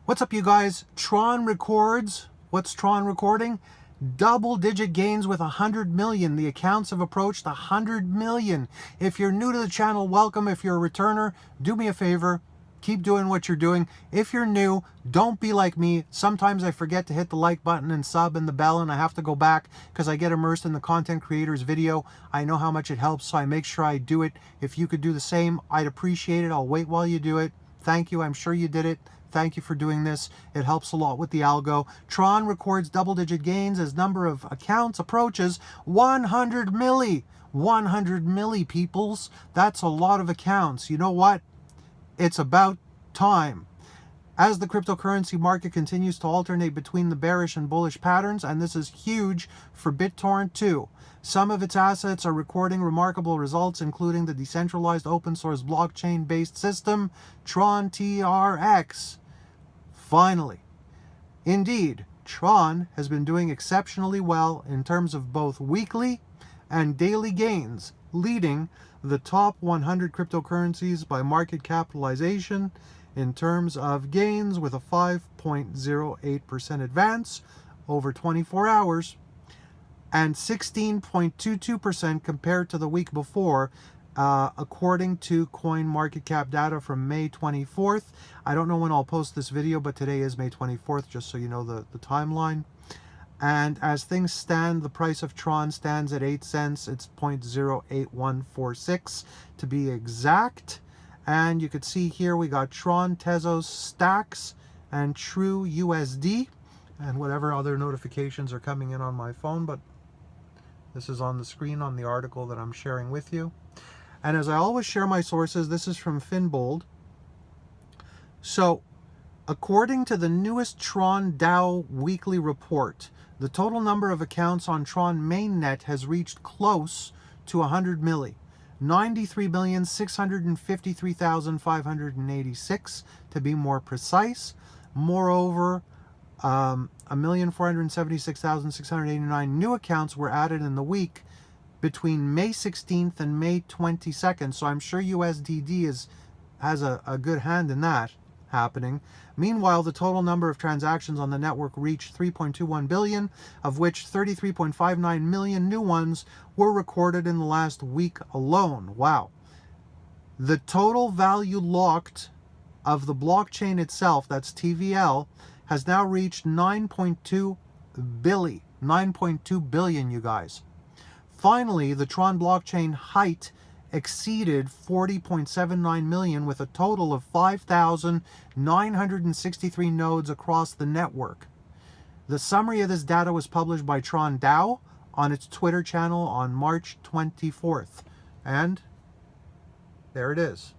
What's up, you guys? Tron records. What's Tron recording? Double-digit gains with 100 million. The accounts have approached 100 million. If you're new to the channel, welcome. If you're a returner, do me a favor. Keep doing what you're doing. If you're new, don't be like me. Sometimes I forget to hit the like button and sub and the bell, and I have to go back because I get immersed in the content creator's video. I know how much it helps, so I make sure I do it. If you could do the same, I'd appreciate it. I'll wait while you do it. Thank you. I'm sure you did it. Thank you for doing this. It helps a lot with the algo. Tron records double-digit gains as number of accounts approaches 100 milli. 100 milli, peoples. That's a lot of accounts. You know what? It's about time. As the cryptocurrency market continues to alternate between the bearish and bullish patterns, and this is huge for Bittorrent too. Some of its assets are recording remarkable results, including the decentralized open source blockchain-based system, Tron TRX. Finally. Indeed, Tron has been doing exceptionally well in terms of both weekly and daily gains, leading the top 100 cryptocurrencies by market capitalization in terms of gains, with a 5.08% advance over 24 hours and 16.22% compared to the week before, according to CoinMarketCap data from May 24th. I don't know when I'll post this video, but today is May 24th, just so you know the timeline. And as things stand, the price of Tron stands at 8 cents. It's 0.08146 to be exact. And you could see here we got Tron, Tezos, Stacks, and True USD, and whatever other notifications are coming in on my phone, but this is on the screen on the article that I'm sharing with you. And as I always share my sources, this is from Finbold. So, according to the newest Tron DAO weekly report, the total number of accounts on Tron mainnet has reached close to 100 milli. 93,653,586 to be more precise. Moreover, 1,476,689 new accounts were added in the week between May 16th and May 22nd. So I'm sure USDD has a good hand in that happening. Meanwhile, the total number of transactions on the network reached 3.21 billion, of which 33.59 million new ones were recorded in the last week alone. Wow. The total value locked of the blockchain itself, that's TVL, has now reached 9.2 billion. 9.2 billion, you guys. Finally, the Tron blockchain height exceeded 40.79 million, with a total of 5,963 nodes across the network. The summary of this data was published by Tron DAO on its Twitter channel on March 24th. And there it is.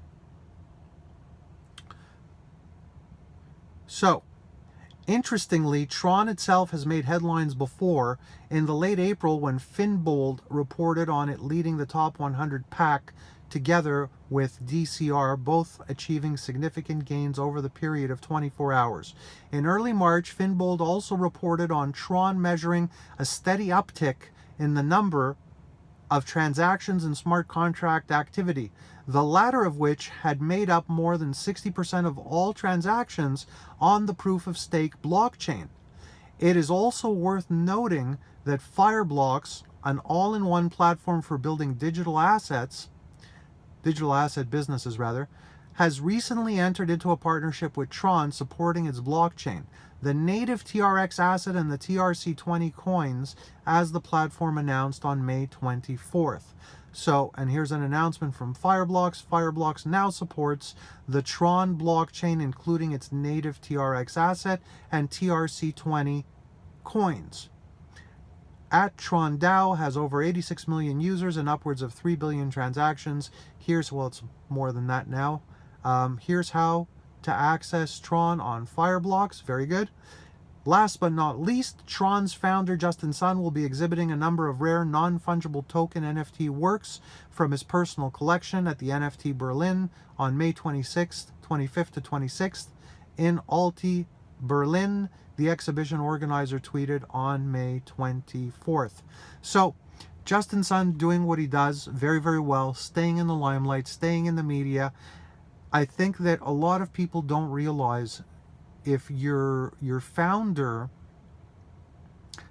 So, interestingly, Tron itself has made headlines before. In the late April, when Finbold reported on it leading the top 100 pack together with DCR, both achieving significant gains over the period of 24 hours. In early March, Finbold also reported on Tron measuring a steady uptick in the number of transactions and smart contract activity, the latter of which had made up more than 60% of all transactions on the proof-of-stake blockchain. It is also worth noting that Fireblocks, an all-in-one platform for building digital asset businesses, has recently entered into a partnership with Tron supporting its blockchain, the native TRX asset and the TRC20 coins, as the platform announced on May 24th. So, and here's an announcement from Fireblocks. Fireblocks now supports the Tron blockchain, including its native TRX asset and TRC20 coins. At Tron DAO has over 86 million users and upwards of 3 billion transactions. Well, it's more than that now. Here's how to access Tron on Fireblocks. Very good. Last but not least, Tron's founder, Justin Sun, will be exhibiting a number of rare non-fungible token NFT works from his personal collection at the NFT Berlin on May 25th to 26th in Alti, Berlin. The exhibition organizer tweeted on May 24th. So, Justin Sun doing what he does very, very well, staying in the limelight, staying in the media. I think that a lot of people don't realize if your founder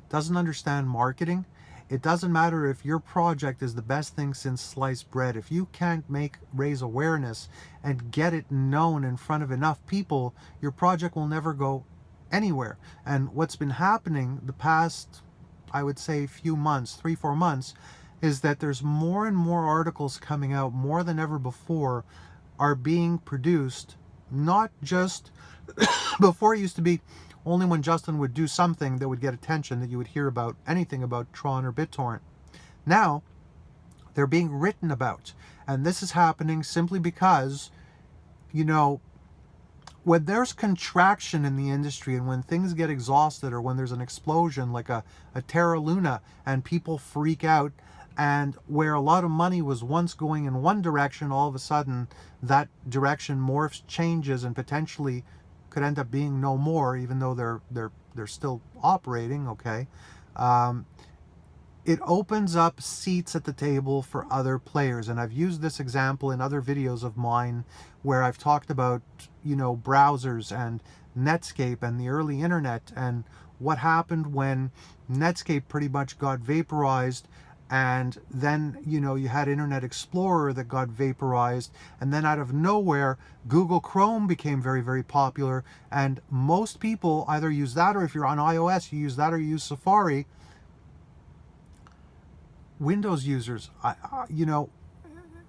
doesn't understand marketing, it doesn't matter if your project is the best thing since sliced bread. If you can't raise awareness and get it known in front of enough people, your project will never go anywhere. And what's been happening the past, I would say, few months, 3-4 months, is that there's more and more articles coming out, more than ever before, are being produced. Not just before, it used to be only when Justin would do something that would get attention that you would hear about anything about Tron or Bittorrent. Now they're being written about, and this is happening simply because, you know, when there's contraction in the industry and when things get exhausted, or when there's an explosion like a Terra Luna and people freak out, and where a lot of money was once going in one direction, all of a sudden that direction morphs, changes, and potentially could end up being no more, even though they're still operating, okay? It opens up seats at the table for other players. And I've used this example in other videos of mine where I've talked about, you know, browsers and Netscape and the early internet, and what happened when Netscape pretty much got vaporized. And then, you know, you had Internet Explorer that got vaporized, and then out of nowhere Google Chrome became very, very popular, and most people either use that, or if you're on iOS, you use that, or you use Safari. Windows users, you know,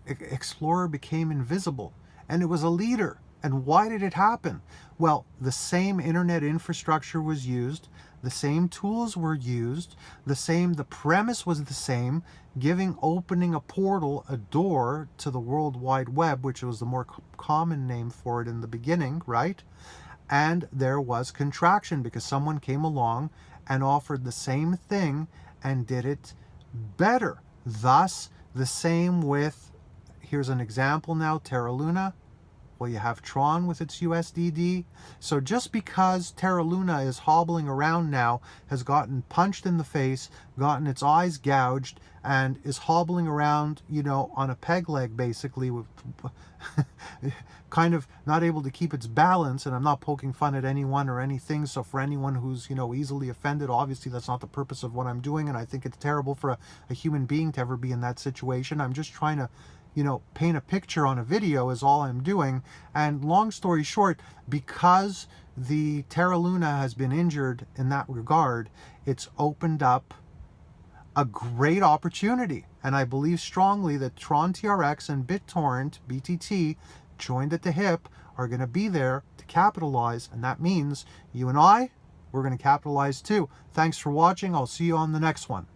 Explorer became invisible, and it was a leader. And why did it happen? Well, the same internet infrastructure was used, the same tools were used, the premise was the same, opening a portal, a door to the World Wide Web, which was the more common name for it in the beginning, right? And there was contraction because someone came along and offered the same thing and did it better. Thus, the same with, here's an example now, Terra Luna. Well, you have Tron with its USDD. So just because Terra Luna is hobbling around now, has gotten punched in the face, gotten its eyes gouged, and is hobbling around, you know, on a peg leg, basically, with kind of not able to keep its balance. And I'm not poking fun at anyone or anything. So for anyone who's, you know, easily offended, obviously that's not the purpose of what I'm doing. And I think it's terrible for a human being to ever be in that situation. I'm just trying to, you know, paint a picture on a video is all I'm doing. And long story short, because the Terra Luna has been injured in that regard, it's opened up a great opportunity. And I believe strongly that Tron TRX and Bittorrent, BTT, joined at the hip, are going to be there to capitalize. And that means you and I, we're going to capitalize too. Thanks for watching. I'll see you on the next one.